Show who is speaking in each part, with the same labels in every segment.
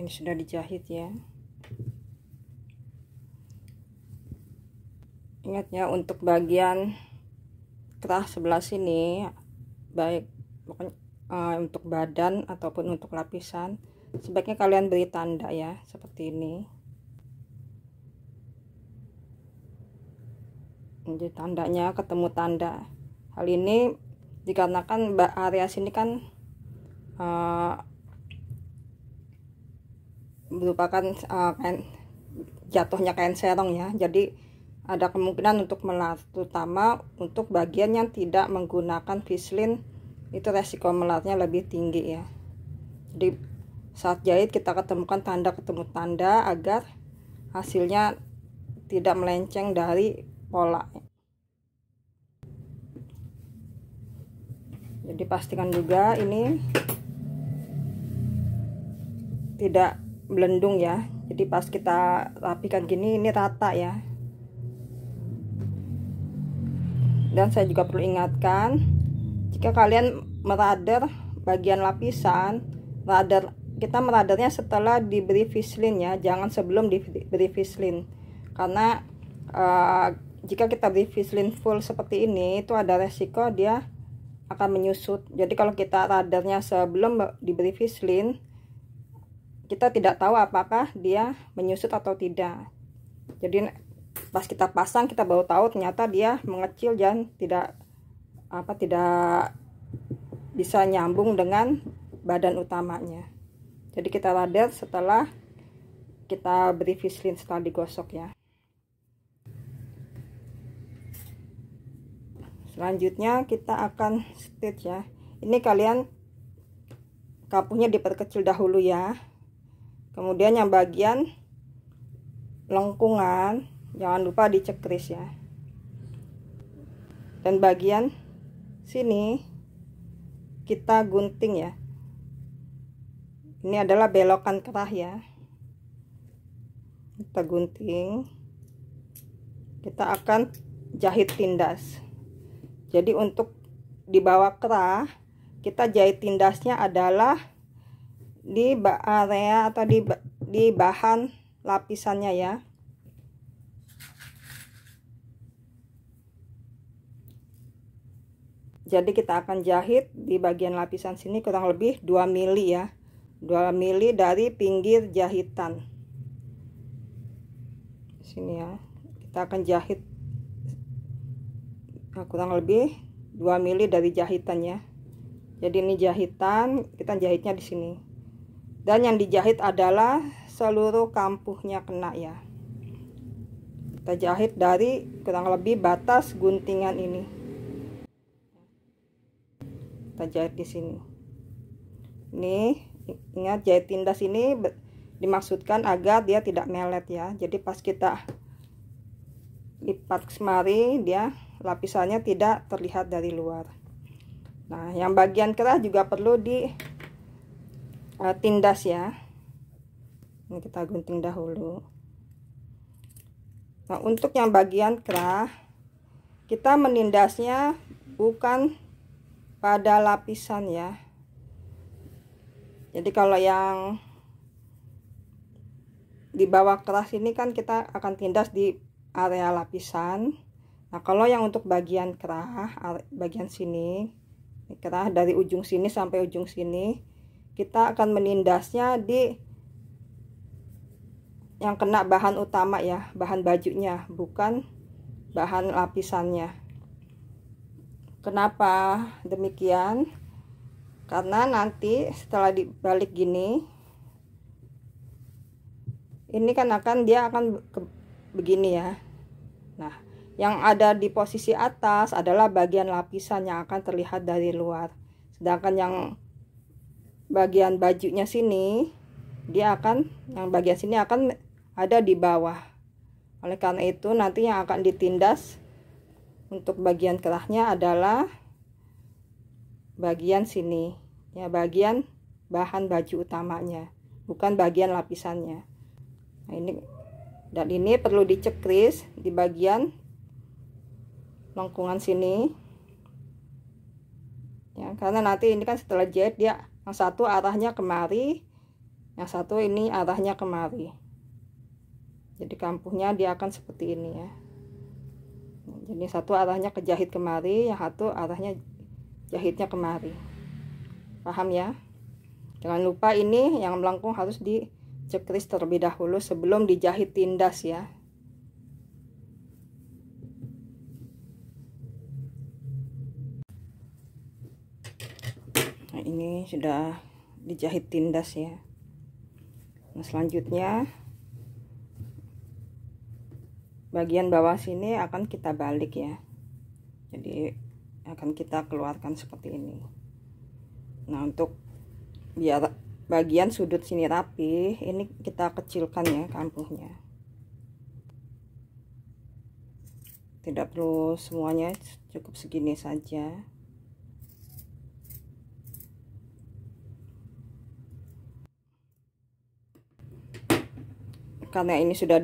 Speaker 1: Ini sudah dijahit ya. Ingat ya, untuk bagian kerah sebelah sini, baik untuk badan ataupun untuk lapisan, sebaiknya kalian beri tanda ya, seperti ini. Jadi tandanya ketemu tanda. Hal ini dikarenakan area sini kan merupakan jatuhnya kain serong ya, jadi ada kemungkinan untuk melar, terutama untuk bagian yang tidak menggunakan Vaseline, itu resiko melarnya lebih tinggi ya. Jadi saat jahit kita ketemukan ketemu tanda agar hasilnya tidak melenceng dari pola. Jadi pastikan juga ini tidak melendung ya, jadi pas kita rapikan gini ini rata ya. Dan saya juga perlu ingatkan, jika kalian merader bagian lapisan, kita meradernya setelah diberi Vaseline ya, jangan sebelum diberi Vaseline. Karena jika kita beri Vaseline full seperti ini, itu ada resiko dia akan menyusut. Jadi kalau kita radernya sebelum diberi Vaseline, kita tidak tahu apakah dia menyusut atau tidak. Jadi pas kita pasang kita baru tahu ternyata dia mengecil dan tidak bisa nyambung dengan badan utamanya. Jadi kita rader setelah kita beri Vaseline, setelah digosok ya. Selanjutnya kita akan stitch ya. Ini kalian kapuhnya diperkecil dahulu ya. Kemudian yang bagian lengkungan jangan lupa dicekris ya. Dan bagian sini kita gunting ya. Ini adalah belokan kerah ya. Kita gunting. Kita akan jahit tindas. Jadi untuk di bawah kerah, kita jahit tindasnya adalah di area atau di bahan lapisannya ya. Jadi kita akan jahit di bagian lapisan sini kurang lebih 2 mili ya. 2 mili dari pinggir jahitan. Sini ya. Kita akan jahit kurang lebih 2 mili dari jahitan ya. Jadi ini jahitan, kita jahitnya di sini. Dan yang dijahit adalah seluruh kampuhnya kena ya. Kita jahit dari kurang lebih batas guntingan ini. Kita jahit di sini. Ini ingat, jahit tindas ini dimaksudkan agar dia tidak melet ya. Jadi pas kita lipat kemari, dia lapisannya tidak terlihat dari luar. Nah, yang bagian kerah juga perlu di tindas ya. Ini kita gunting dahulu. Nah, untuk yang bagian kerah, kita menindasnya bukan pada lapisan ya. Jadi kalau yang di bawah kerah ini kan kita akan tindas di area lapisan. Nah, kalau yang untuk bagian kerah, bagian sini, kerah dari ujung sini sampai ujung sini, kita akan menindasnya di yang kena bahan utama ya, bahan bajunya, bukan bahan lapisannya. Kenapa demikian? Karena nanti setelah dibalik gini, ini kan dia akan begini ya. Nah, yang ada di posisi atas adalah bagian lapisan yang akan terlihat dari luar. Sedangkan yang bagian bajunya sini, yang bagian sini akan ada di bawah. Oleh karena itu nanti yang akan ditindas untuk bagian kerahnya adalah bagian sini ya, bagian bahan baju utamanya, bukan bagian lapisannya. Nah, ini perlu dicekris di bagian lengkungan sini ya, karena nanti ini kan setelah jahit dia yang satu arahnya kemari, Yang satu ini arahnya kemari. Jadi kampuhnya dia akan seperti ini ya. Jadi satu arahnya ke jahit kemari, yang satu arahnya jahitnya kemari. Paham ya? Jangan lupa ini yang melengkung harus dicekris terlebih dahulu sebelum dijahit tindas ya. Nah, ini sudah dijahit tindas ya. Nah, selanjutnya bagian bawah sini akan kita balik ya. Jadi akan kita keluarkan seperti ini. Nah, untuk biar bagian sudut sini rapi, ini kita kecilkan ya kampuhnya. Tidak perlu semuanya, cukup segini saja. Karena ini sudah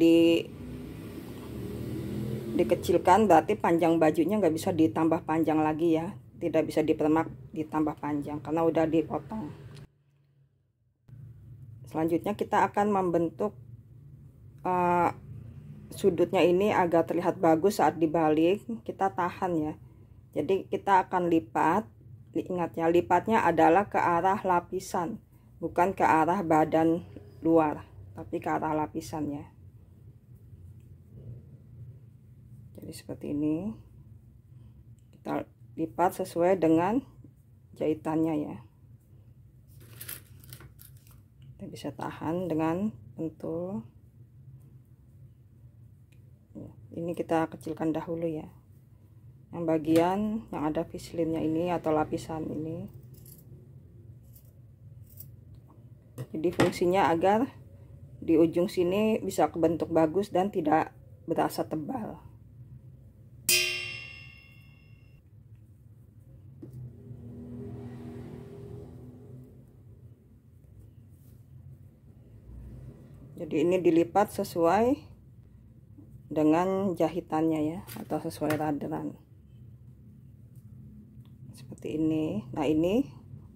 Speaker 1: dikecilkan, berarti panjang bajunya nggak bisa ditambah panjang lagi ya, tidak bisa dipermak ditambah panjang karena udah dipotong. Selanjutnya kita akan membentuk sudutnya ini agar terlihat bagus saat dibalik. Kita tahan ya, jadi kita akan lipat. Ingat ya, lipatnya adalah ke arah lapisan, bukan ke arah badan luar, tapi ke arah lapisannya. Jadi seperti ini, kita lipat sesuai dengan jahitannya ya. Kita bisa tahan dengan pentul. Ini kita kecilkan dahulu ya, yang bagian yang ada vislinnya ini atau lapisan ini. Jadi fungsinya agar di ujung sini bisa kebentuk bagus dan tidak berasa tebal. Jadi ini dilipat sesuai dengan jahitannya ya, atau sesuai raderan seperti ini. Nah, ini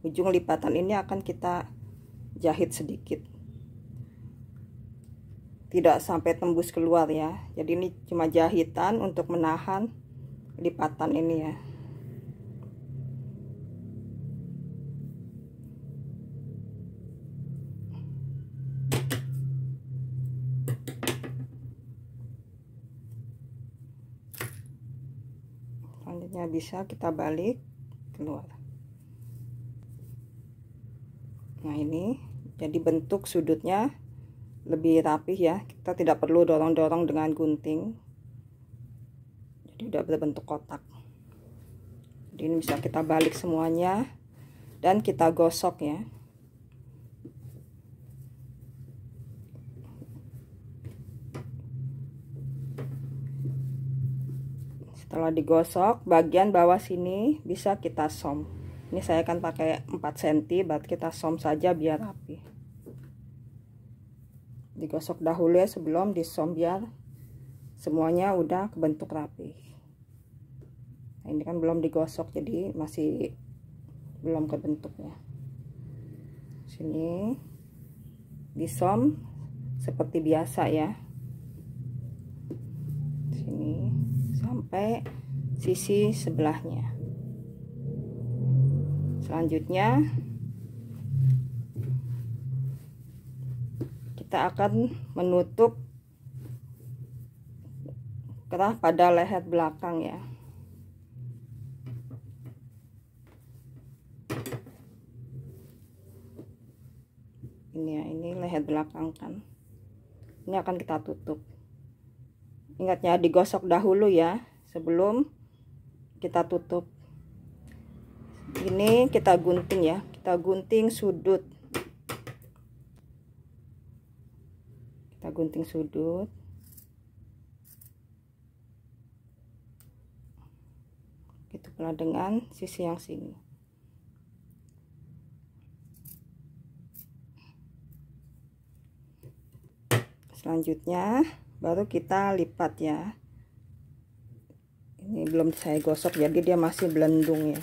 Speaker 1: ujung lipatan ini akan kita jahit sedikit, tidak sampai tembus keluar ya. Jadi ini cuma jahitan untuk menahan lipatan ini ya. Selanjutnya bisa kita balik keluar. Nah, ini jadi bentuk sudutnya lebih rapih ya. Kita tidak perlu dorong-dorong dengan gunting, jadi udah berbentuk kotak. Jadi ini bisa kita balik semuanya dan kita gosok ya. Setelah digosok, bagian bawah sini bisa kita som. Ini saya akan pakai 4 cm, buat kita som saja biar rapi. Digosok dahulu ya sebelum disom, biar semuanya udah kebentuk rapi. Nah, ini kan belum digosok, jadi masih belum kebentuk ya. Sini disom seperti biasa ya. Sini sampai sisi sebelahnya. Selanjutnya kita akan menutup kerah pada leher belakang ya. Ini ya, ini leher belakang kan. Ini akan kita tutup. Ingat ya, digosok dahulu ya sebelum kita tutup. Ini kita gunting ya, kita gunting sudut. Kita gunting sudut. Gitu pula dengan sisi yang sini. Selanjutnya baru kita lipat ya. Ini belum saya gosok, jadi dia masih belendung ya.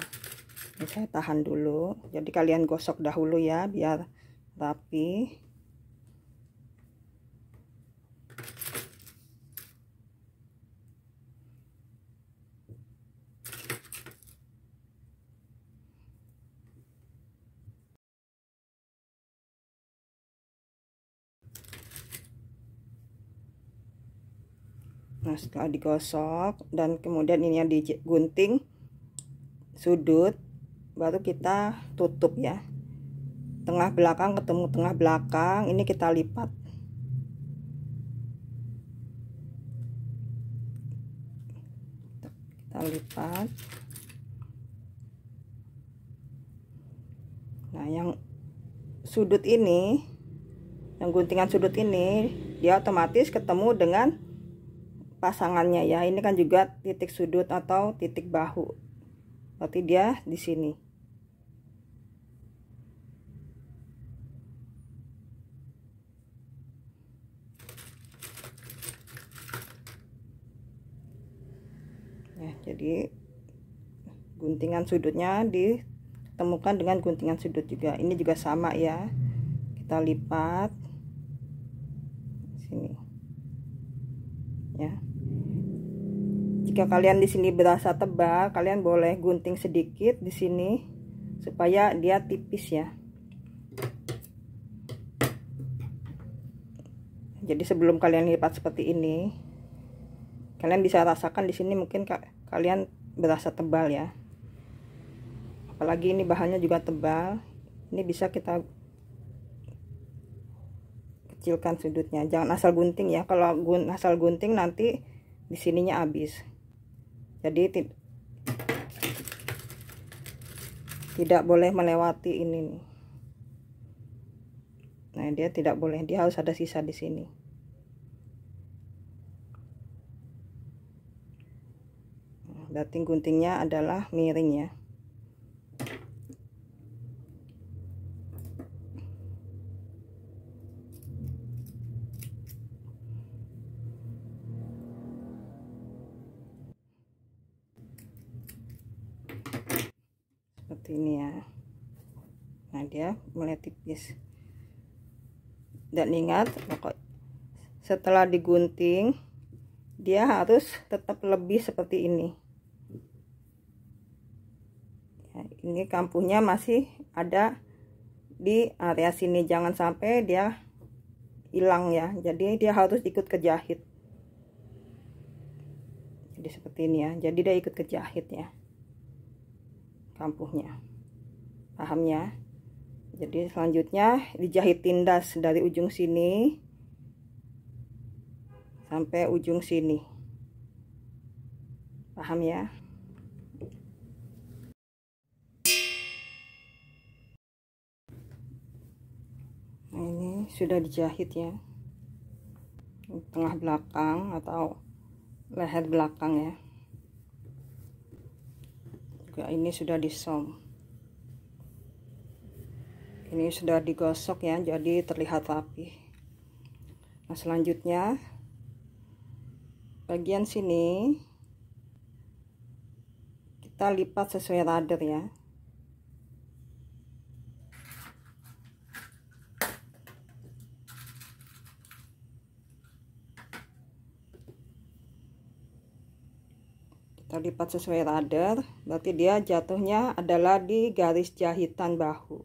Speaker 1: Ini saya tahan dulu. Jadi kalian gosok dahulu ya biar rapi. Nah, setelah digosok dan kemudian ini yang digunting sudut, baru kita tutup ya. Tengah belakang ketemu tengah belakang, ini kita lipat. Kita lipat. Nah, yang sudut ini, yang guntingan sudut ini, dia otomatis ketemu dengan pasangannya ya. Ini kan juga titik sudut atau titik bahu. Berarti dia di sini. Ya, jadi guntingan sudutnya ditemukan dengan guntingan sudut juga. Ini juga sama ya. Kita lipat sini. Ya. Jika kalian di sini berasa tebal, kalian boleh gunting sedikit di sini supaya dia tipis ya. Jadi sebelum kalian lipat seperti ini, kalian bisa rasakan di sini mungkin kalian berasa tebal ya. Apalagi ini bahannya juga tebal. Ini bisa kita kecilkan sudutnya. Jangan asal gunting ya. Kalau asal gunting nanti di sininya habis. Jadi tidak boleh melewati ini nih. Nah, dia tidak boleh, dia harus ada sisa di sini. Berarti guntingnya adalah miring ya. Seperti ini ya. Nah, dia mulai tipis. Dan ingat, setelah digunting dia harus tetap lebih seperti ini ya. Ini kampuhnya masih ada di area sini, jangan sampai dia hilang ya. Jadi dia harus ikut kejahit. Jadi seperti ini ya. Jadi dia ikut kejahit ya kampuhnya. Paham ya? Jadi selanjutnya dijahit tindas dari ujung sini sampai ujung sini. Paham ya? Nah, ini sudah dijahit ya. Tengah belakang atau leher belakang ya. Juga ini sudah disom. Ini sudah digosok ya, jadi terlihat rapi. Nah, selanjutnya bagian sini kita lipat sesuai rader ya. Kita lipat sesuai rader, berarti dia jatuhnya adalah di garis jahitan bahu.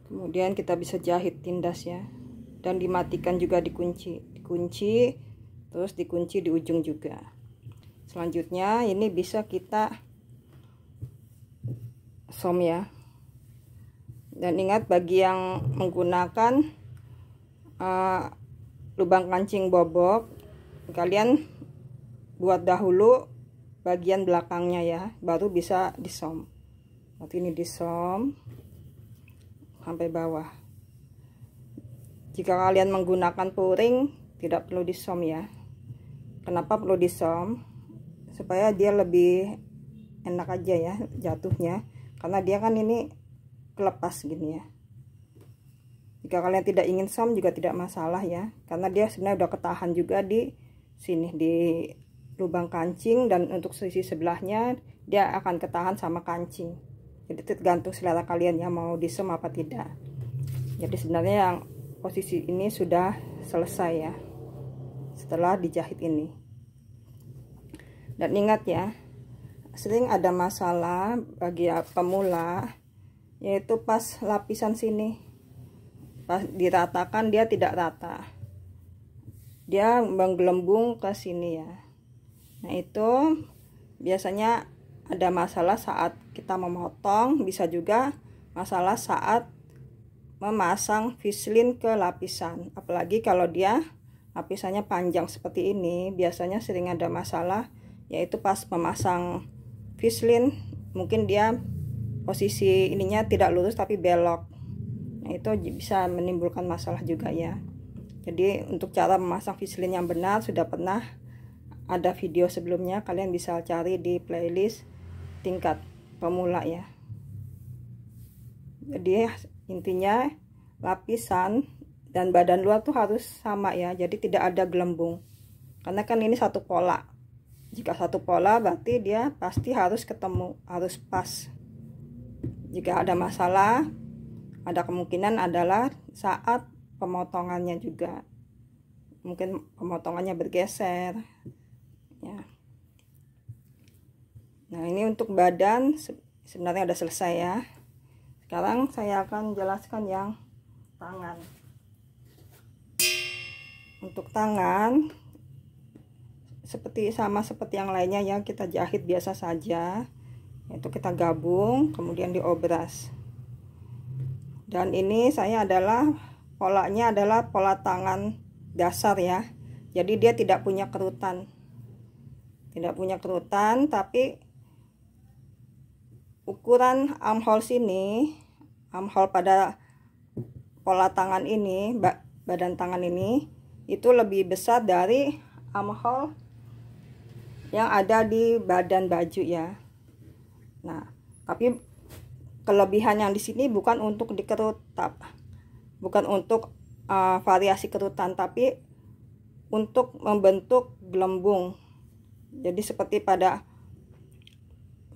Speaker 1: Kemudian kita bisa jahit tindas ya, dan dimatikan juga, dikunci terus dikunci di ujung juga. Selanjutnya ini bisa kita som ya. Dan ingat, bagi yang menggunakan lubang kancing bobok, kalian buat dahulu bagian belakangnya ya, baru bisa disom. Nanti ini disom sampai bawah. Jika kalian menggunakan puring, tidak perlu disom ya. Kenapa perlu disom? Supaya dia lebih enak aja ya jatuhnya, karena dia kan ini kelepas gini ya. Jika kalian tidak ingin som juga tidak masalah ya, karena dia sebenarnya udah ketahan juga di sini di lubang kancing, dan untuk sisi sebelahnya dia akan ketahan sama kancing. Jadi tergantung selera kalian ya, mau disem apa tidak. Jadi sebenarnya yang posisi ini sudah selesai ya setelah dijahit ini. Dan ingat ya, sering ada masalah bagi pemula, yaitu pas lapisan sini, pas diratakan dia tidak rata, dia menggelembung ke sini ya. Nah itu biasanya ada masalah saat kita memotong, bisa juga masalah saat memasang Vaseline ke lapisan. Apalagi kalau dia lapisannya panjang seperti ini, biasanya sering ada masalah, yaitu pas memasang Vaseline mungkin dia posisi ininya tidak lurus tapi belok. Nah itu bisa menimbulkan masalah juga ya. Jadi untuk cara memasang Vaseline yang benar sudah pernah ada video sebelumnya, kalian bisa cari di playlist tingkat pemula ya. Jadi intinya lapisan dan badan luar tuh harus sama ya, jadi tidak ada gelembung, karena kan ini satu pola. Jika satu pola berarti dia pasti harus ketemu, harus pas. Jika ada masalah, ada kemungkinan adalah saat pemotongannya juga, mungkin pemotongannya bergeser ya. Nah ini untuk badan sebenarnya udah selesai ya. Sekarang saya akan jelaskan yang tangan. Untuk tangan sama seperti yang lainnya ya, kita jahit biasa saja, yaitu kita gabung kemudian diobras. Dan ini saya polanya adalah pola tangan dasar ya, jadi dia tidak punya kerutan, tapi ukuran armhole sini, armhole pada pola tangan ini, badan tangan ini itu lebih besar dari armhole yang ada di badan baju ya. Nah, tapi kelebihan yang di sini bukan untuk dikerut, bukan untuk variasi kerutan, tapi untuk membentuk gelembung. Jadi seperti pada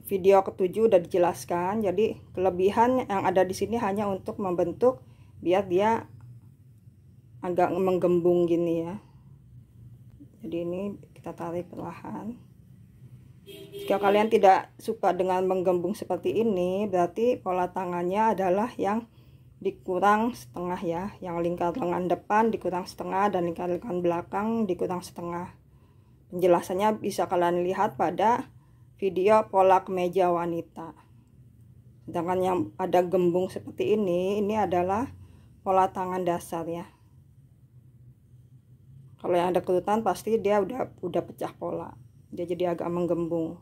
Speaker 1: video ke-7 udah dijelaskan. Jadi kelebihan yang ada di sini hanya untuk membentuk biar dia agak menggembung gini ya. Jadi ini kita tarik perlahan. Jika kalian tidak suka dengan menggembung seperti ini, berarti pola tangannya adalah yang dikurang setengah ya, yang lingkar lengan depan dikurang setengah dan lingkar lengan belakang dikurang setengah. Penjelasannya bisa kalian lihat pada video pola kemeja wanita. Sedangkan yang ada gembung seperti ini adalah pola tangan dasar ya. Kalau yang ada kerutan pasti dia udah pecah pola, dia jadi agak menggembung.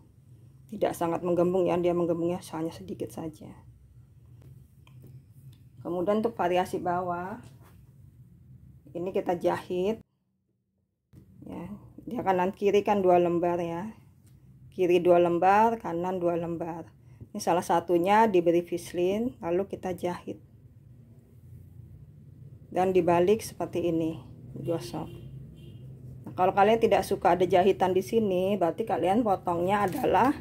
Speaker 1: Tidak sangat menggembung ya, dia menggembungnya hanya sedikit saja. Kemudian untuk variasi bawah, ini kita jahit ya, dia kanan kiri kan 2 lembar ya, kiri 2 lembar, kanan 2 lembar. Ini salah satunya diberi Vaseline, lalu kita jahit dan dibalik seperti ini, gosok. Nah, kalau kalian tidak suka ada jahitan di sini, berarti kalian potongnya adalah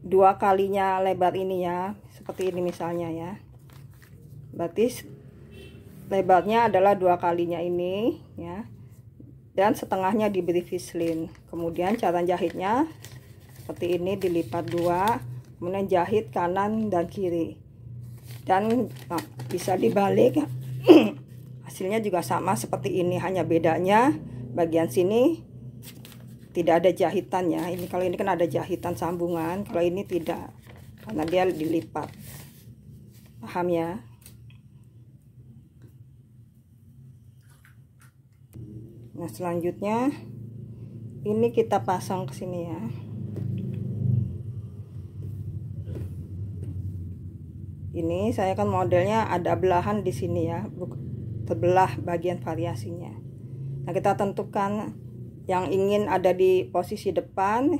Speaker 1: 2 kalinya lebar ini ya, seperti ini misalnya ya. Berarti lebarnya adalah 2 kalinya ini ya, dan setengahnya diberi Vaseline. Kemudian cara jahitnya seperti ini, dilipat 2, kemudian jahit kanan dan kiri, dan bisa dibalik. Hasilnya juga sama seperti ini, hanya bedanya bagian sini tidak ada jahitannya. Ini kalau ini kan ada jahitan sambungan, kalau ini tidak, karena dia dilipat. Paham ya? Nah selanjutnya ini kita pasang ke sini ya. Ini saya kan modelnya ada belahan di sini ya, terbelah bagian variasinya. Nah kita tentukan yang ingin ada di posisi depan,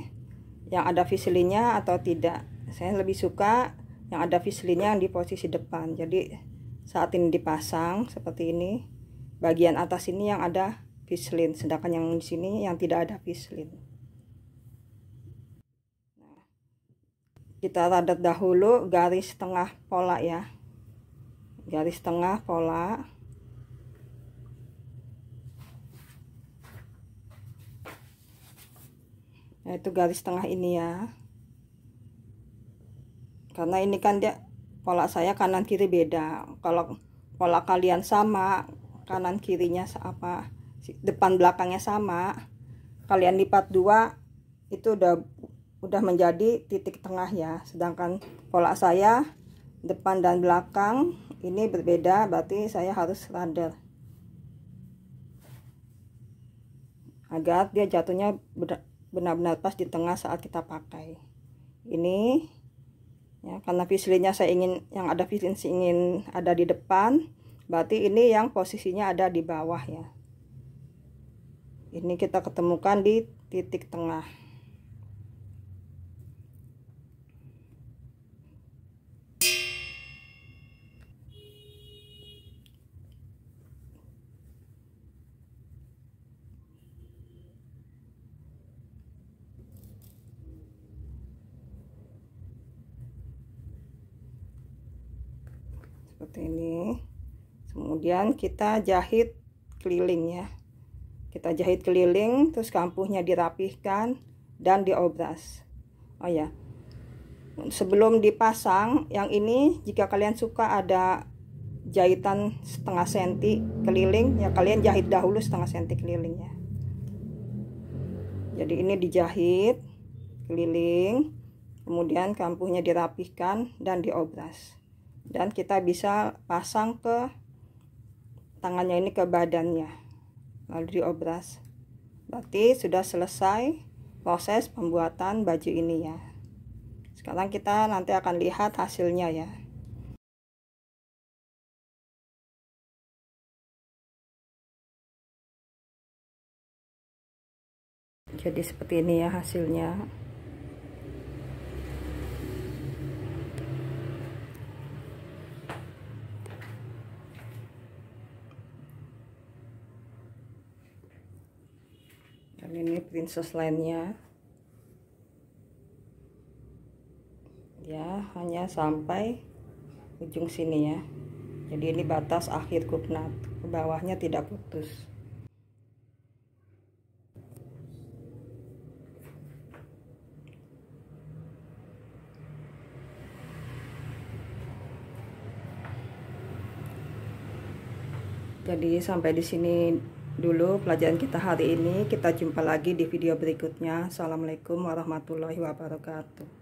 Speaker 1: yang ada Vaseline-nya atau tidak. Saya lebih suka yang ada Vaseline-nya yang di posisi depan. Jadi saat ini dipasang seperti ini. Bagian atas ini yang ada pislin, sedangkan yang di sini yang tidak ada pislin. Nah, kita radat dahulu garis tengah pola ya, garis tengah pola. Nah, itu garis tengah ini ya, karena ini kan dia pola saya kanan kiri beda. Kalau pola kalian sama, kanan kirinya apa, depan belakangnya sama, kalian lipat 2, itu udah menjadi titik tengah ya. Sedangkan pola saya depan dan belakang ini berbeda, berarti saya harus rader agar dia jatuhnya benar-benar pas di tengah saat kita pakai ini ya. Karena pislinnya saya ingin yang ada pislin ingin ada di depan, berarti ini yang posisinya ada di bawah ya. Ini kita ketemukan di titik tengah. Seperti ini. Kemudian kita jahit keliling ya. Kita jahit keliling, terus kampuhnya dirapihkan dan diobras. Oh ya, sebelum dipasang yang ini, jika kalian suka ada jahitan setengah senti keliling ya, kalian jahit dahulu setengah senti keliling ya. Jadi ini dijahit keliling, kemudian kampuhnya dirapihkan dan diobras, dan kita bisa pasang ke tangannya ini, ke badannya, lalu diobras. Berarti sudah selesai proses pembuatan baju ini ya. Sekarang kita nanti akan lihat hasilnya ya. Jadi seperti ini ya hasilnya. Dan ini princess line-nya ya, hanya sampai ujung sini ya. Jadi ini batas akhir kupnat, ke bawahnya tidak putus. Jadi sampai di sini dulu pelajaran kita hari ini. Kita jumpa lagi di video berikutnya. Assalamualaikum warahmatullahi wabarakatuh.